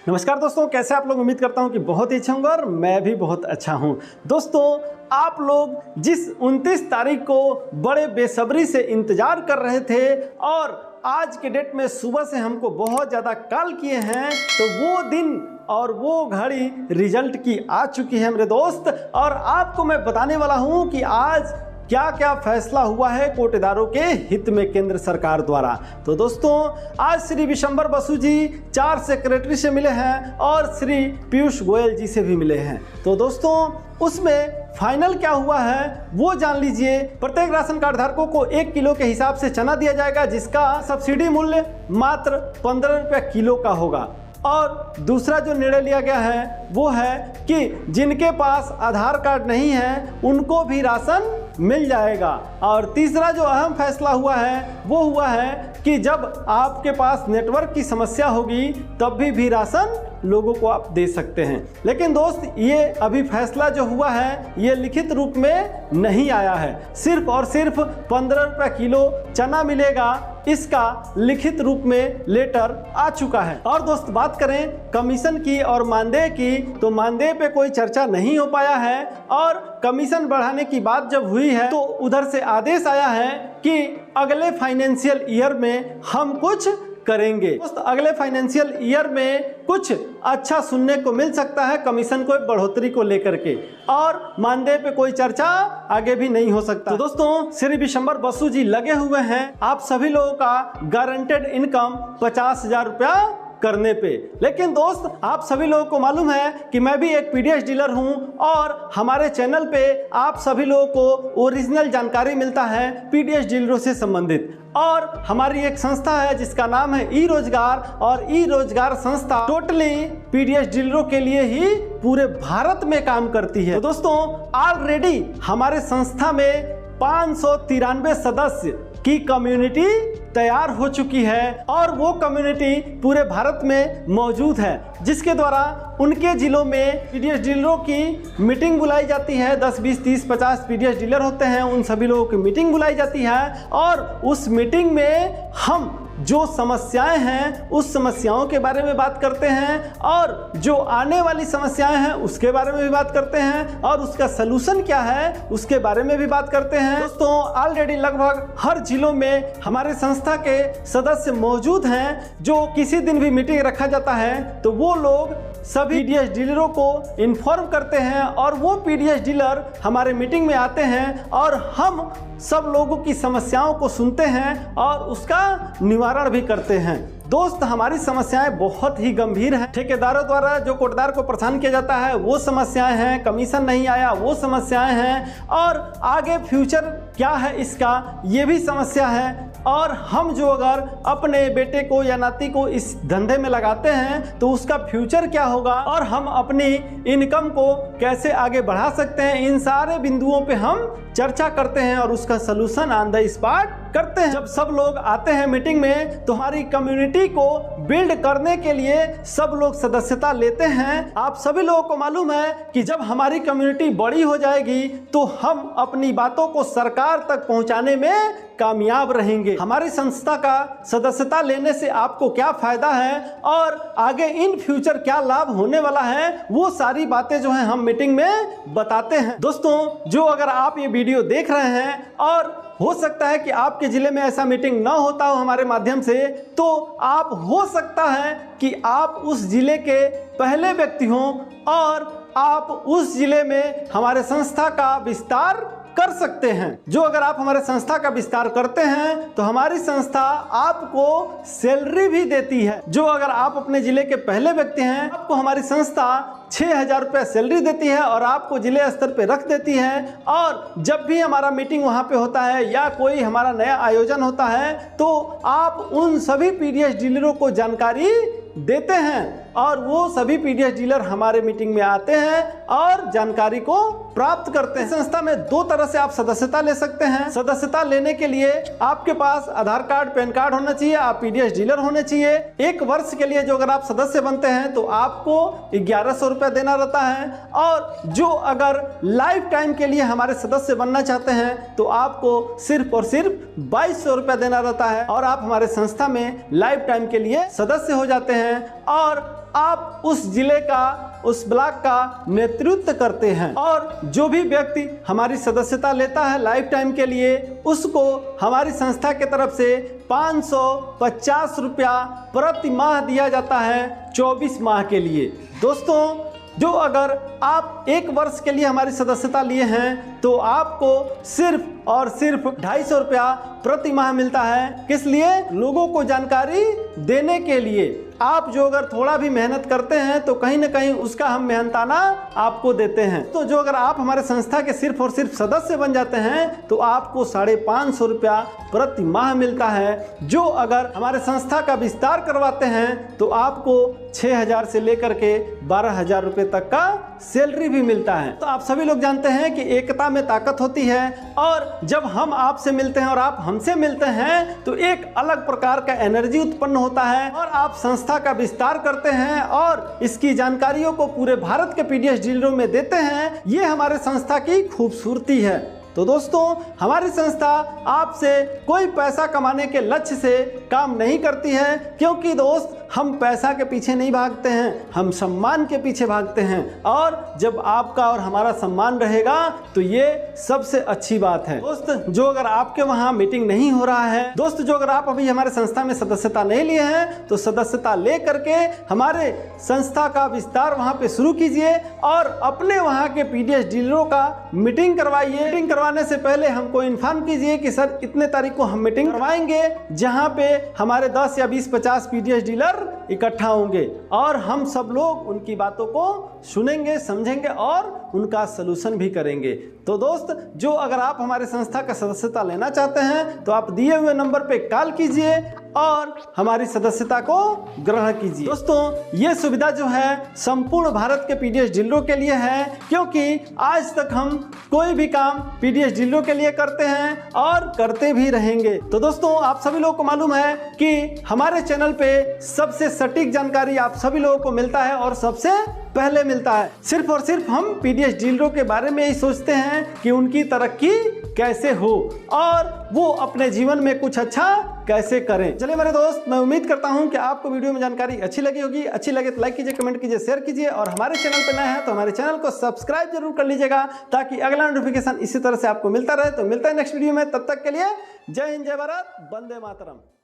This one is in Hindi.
नमस्कार दोस्तों, कैसे आप लोग। उम्मीद करता हूं कि बहुत ही अच्छे होंगे और मैं भी बहुत अच्छा हूं। दोस्तों, आप लोग जिस 29 तारीख को बड़े बेसब्री से इंतजार कर रहे थे और आज के डेट में सुबह से हमको बहुत ज़्यादा कॉल किए हैं, तो वो दिन और वो घड़ी रिजल्ट की आ चुकी है मेरे दोस्त। और आपको मैं बताने वाला हूं कि आज क्या क्या फैसला हुआ है कोटेदारों के हित में केंद्र सरकार द्वारा। तो दोस्तों, आज श्री विशंबर बसु जी 4 सेक्रेटरी से मिले हैं और श्री पीयूष गोयल जी से भी मिले हैं। तो दोस्तों, उसमें फाइनल क्या हुआ है वो जान लीजिए। प्रत्येक राशन कार्ड धारकों को 1 किलो के हिसाब से चना दिया जाएगा, जिसका सब्सिडी मूल्य मात्र 15 रुपये किलो का होगा। और दूसरा जो निर्णय लिया गया है वो है कि जिनके पास आधार कार्ड नहीं है उनको भी राशन मिल जाएगा। और तीसरा जो अहम फैसला हुआ है वो हुआ है कि जब आपके पास नेटवर्क की समस्या होगी तब भी राशन लोगों को आप दे सकते हैं। लेकिन दोस्त, ये अभी फैसला जो हुआ है ये लिखित रूप में नहीं आया है। सिर्फ और सिर्फ 15 रुपये किलो चना मिलेगा, इसका लिखित रूप में लेटर आ चुका है। और दोस्त, बात करें कमीशन की और मानदेय की, तो मानदेय पे कोई चर्चा नहीं हो पाया है। और कमीशन बढ़ाने की बात जब हुई है तो उधर से आदेश आया है कि अगले फाइनेंशियल ईयर में हम कुछ करेंगे। दोस्तों, अगले फाइनेंशियल ईयर में कुछ अच्छा सुनने को मिल सकता है कमीशन को बढ़ोतरी को लेकर के, और मानदेय पे कोई चर्चा आगे भी नहीं हो सकता। तो दोस्तों, श्री विशंबर बसु जी लगे हुए हैं आप सभी लोगों का गारंटेड इनकम 50,000 रुपया करने पे। लेकिन दोस्त, आप सभी लोगों को मालूम है कि मैं भी एक पीडीएस डीलर हूं और हमारे चैनल पे आप सभी लोगों को ओरिजिनल जानकारी मिलता है पीडीएस डीलरों से संबंधित। और हमारी एक संस्था है जिसका नाम है ई रोजगार, और ई रोजगार संस्था टोटली पीडीएस डीलरों के लिए ही पूरे भारत में काम करती है। तो दोस्तों, ऑलरेडी हमारे संस्था में 593 सदस्य की कम्युनिटी तैयार हो चुकी है और वो कम्युनिटी पूरे भारत में मौजूद है, जिसके द्वारा उनके जिलों में पीडीएस डीलरों की मीटिंग बुलाई जाती है। 10, 20, 30, 50 पीडीएस डीलर होते हैं, उन सभी लोगों की मीटिंग बुलाई जाती है और उस मीटिंग में हम जो समस्याएं हैं उस समस्याओं के बारे में बात करते हैं, और जो आने वाली समस्याएं हैं उसके बारे में भी बात करते हैं, और उसका सलूशन क्या है उसके बारे में भी बात करते हैं। दोस्तों, ऑलरेडी लगभग हर जिलों में हमारे संस्था के सदस्य मौजूद हैं। जो किसी दिन भी मीटिंग रखा जाता है तो वो लोग सभी पीडीएस डीलरों को इन्फॉर्म करते हैं और वो पीडीएस डीलर हमारे मीटिंग में आते हैं और हम सब लोगों की समस्याओं को सुनते हैं और उसका निवारण भी करते हैं। दोस्त, हमारी समस्याएं बहुत ही गंभीर हैं। ठेकेदारों द्वारा जो कोटदार को परेशान किया जाता है वो समस्याएं हैं, कमीशन नहीं आया वो समस्याएं हैं, और आगे फ्यूचर क्या है इसका ये भी समस्या है। और हम जो अगर अपने बेटे को या नाती को इस धंधे में लगाते हैं तो उसका फ्यूचर क्या होगा और हम अपनी इनकम को कैसे आगे बढ़ा सकते हैं, इन सारे बिंदुओं पे हम चर्चा करते हैं और उसका सलूशन ऑन द स्पॉट करते हैं। जब सब लोग आते हैं मीटिंग में तो हमारी कम्युनिटी को बिल्ड करने के लिए सब लोग सदस्यता लेते हैं। आप सभी लोगों को मालूम है कि जब हमारी कम्युनिटी बड़ी हो जाएगी तो हम अपनी बातों को सरकार तक पहुंचाने में कामयाब रहेंगे। हमारी संस्था का सदस्यता लेने से आपको क्या फायदा है और आगे इन फ्यूचर क्या लाभ होने वाला है, वो सारी बातें जो है हम मीटिंग में बताते हैं। दोस्तों, जो अगर आप ये वीडियो देख रहे हैं और हो सकता है कि आपके जिले में ऐसा मीटिंग ना होता हो हमारे माध्यम से, तो आप हो सकता है कि आप उस जिले के पहले व्यक्ति हों और आप उस जिले में हमारे संस्था का विस्तार कर सकते हैं। जो अगर आप हमारे संस्था का विस्तार करते हैं तो हमारी संस्था आपको सैलरी भी देती है। जो अगर आप अपने जिले के पहले व्यक्ति हैं, आपको हमारी संस्था 6,000 रुपये सैलरी देती है और आपको जिले स्तर पे रख देती है। और जब भी हमारा मीटिंग वहाँ पे होता है या कोई हमारा नया आयोजन होता है तो आप उन सभी पीडीएस डीलरों को जानकारी देते हैं और वो सभी पीडीएस डीलर हमारे मीटिंग में आते हैं और जानकारी को प्राप्त करते हैं। संस्था में 2 तरह से आप सदस्यता ले सकते हैं। सदस्यता लेने के लिए आपके पास आधार कार्ड, पैन कार्ड होना चाहिए, आप पीडीएस डीलर होने चाहिए। 1 वर्ष के लिए जो अगर आप सदस्य बनते हैं तो आपको 1100 रुपये देना रहता है, और जो अगर लाइफ टाइम के लिए हमारे सदस्य बनना चाहते हैं तो आपको सिर्फ और सिर्फ 2200 रुपये देना रहता है और आप हमारे संस्था में लाइफ टाइम के लिए सदस्य हो जाते हैं। हैं और आप उस जिले का, उस ब्लॉक का नेतृत्व करते हैं। और जो भी व्यक्ति हमारी सदस्यता लेता है लाइफ टाइम के लिए, उसको हमारी संस्था के तरफ से 550 रुपया प्रति माह दिया जाता है 24 माह के लिए। दोस्तों, जो अगर आप 1 वर्ष के लिए हमारी सदस्यता लिए हैं तो आपको सिर्फ और सिर्फ 250 रुपया प्रति माह मिलता है। किस लिए? लोगों को जानकारी देने के लिए। आप जो अगर थोड़ा भी मेहनत करते हैं तो कहीं ना कहीं उसका हम मेहनताना आपको देते हैं। तो जो अगर आप हमारे संस्था के सिर्फ और सिर्फ सदस्य बन जाते हैं तो आपको 550 रुपया प्रति माह मिलता है। जो अगर हमारे संस्था का विस्तार करवाते हैं तो आपको 6,000 से लेकर के 12,000 रुपये तक का सैलरी भी मिलता है। तो आप सभी लोग जानते हैं कि एकता में ताकत होती है, और जब हम आपसे मिलते हैं और आप हमसे मिलते हैं तो एक अलग प्रकार का एनर्जी उत्पन्न होता है और आप संस्था का विस्तार करते हैं और इसकी जानकारियों को पूरे भारत के पीडीएस डीलरों में देते हैं। ये हमारे संस्था की खूबसूरती है। तो दोस्तों, हमारी संस्था आपसे कोई पैसा कमाने के लक्ष्य से काम नहीं करती है, क्योंकि दोस्त हम पैसा के पीछे नहीं भागते हैं, हम सम्मान के पीछे भागते हैं। और जब आपका और हमारा सम्मान रहेगा तो ये सबसे अच्छी बात है। दोस्त, जो अगर आपके वहाँ मीटिंग नहीं हो रहा है, दोस्त जो अगर आप अभी हमारे संस्था में सदस्यता नहीं लिए हैं तो सदस्यता ले करके हमारे संस्था का विस्तार वहाँ पे शुरू कीजिए और अपने वहाँ के पीडीएस डीलरों का मीटिंग करवाइए। मीटिंग करवाने से पहले हमको इन्फॉर्म कीजिए कि सर इतने तारीख को हम मीटिंग करवाएंगे, जहाँ पे हमारे 10 या 20-50 पीडीएस डीलर इकट्ठा होंगे और हम सब लोग उनकी बातों को सुनेंगे, समझेंगे और उनका सलूशन भी करेंगे। तो दोस्त, जो अगर आप हमारे संस्था का सदस्यता लेना चाहते हैं तो आप दिए हुए नंबर पे कॉल कीजिए और हमारी सदस्यता को ग्रहण कीजिए। दोस्तों, ये सुविधा जो है संपूर्ण भारत के पीडीएस डीलरों के लिए है, क्योंकि आज तक हम कोई भी काम पीडीएस डीलरों के लिए करते हैं और करते भी रहेंगे। तो दोस्तों, आप सभी लोगों को मालूम है कि हमारे चैनल पे सबसे सटीक जानकारी आप सभी लोगों को मिलता है और सबसे पहले मिलता है। सिर्फ और सिर्फ हम पीडीएस डीलरों के बारे में ही सोचते हैं कि उनकी तरक्की कैसे हो और वो अपने जीवन में कुछ अच्छा कैसे करें। चलिए मेरे दोस्त, मैं उम्मीद करता हूं कि आपको वीडियो में जानकारी अच्छी लगी होगी। अच्छी लगे तो लाइक कीजिए, कमेंट कीजिए, शेयर कीजिए और हमारे चैनल पर नए हैं तो हमारे चैनल को सब्सक्राइब जरूर कर लीजिएगा, ताकि अगला नोटिफिकेशन इसी तरह से आपको मिलता रहे। तो मिलता है नेक्स्ट वीडियो में, तब तक के लिए जय हिंद, जय भारत, वंदे मातरम।